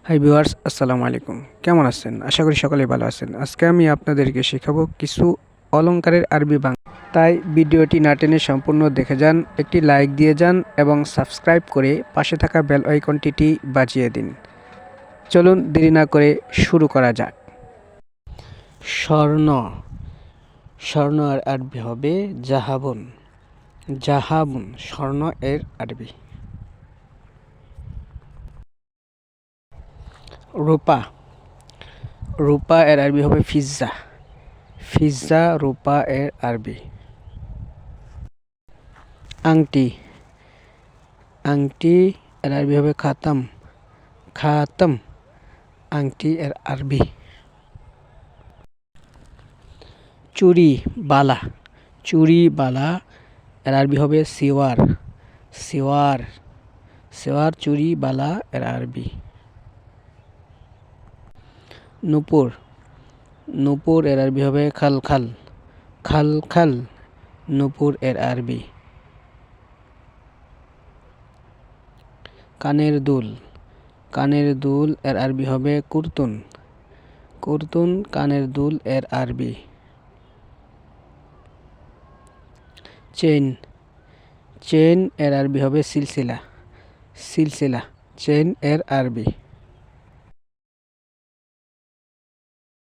Hi viewers, আসসালামু আলাইকুম। কেমন আছেন? আশা করি সকলেই ভালো আছেন। আজকে আমি আপনাদেরকে শেখাবো কিছু অলংকারের আরবি বাংলা। তাই ভিডিওটি না টেনে সম্পূর্ণ দেখে যান, একটি লাইক দিয়ে যান এবং সাবস্ক্রাইব করে পাশে থাকা বেল আইকনটি বাজিয়ে দিন। চলুন দেরি না করে শুরু করা যাক। স্বর্ণ। স্বর্ণ এর আরবি হবে জাহাবুন। জাহাবুন স্বর্ণ এর আরবি। রূপা। রূপা এর আরবি হবে ফিজ্জা। ফিজ্জা রূপা এর আরবি। আংটি। আংটি এর আরবি হবে খাতাম। খাতাম আংটি এর আরবি। চুড়ি বালা। চুড়ি বালা এর আরবি হবে সিওয়ার। সিওয়ার সিওয়ার চুড়ি বালা এর আরবি। নূপুর। নূপুর এর আরবি হবে খালখাল। খালখাল নূপুর এর আরবি। কানের দুল। কানের দুল এর আরবি হবে কুরতুন। কুরতুন কানের দুল এর আরবি। চেইন। চেইন এর আরবি হবে সিলসিলা। সিলসিলা চেইন এর আরবি।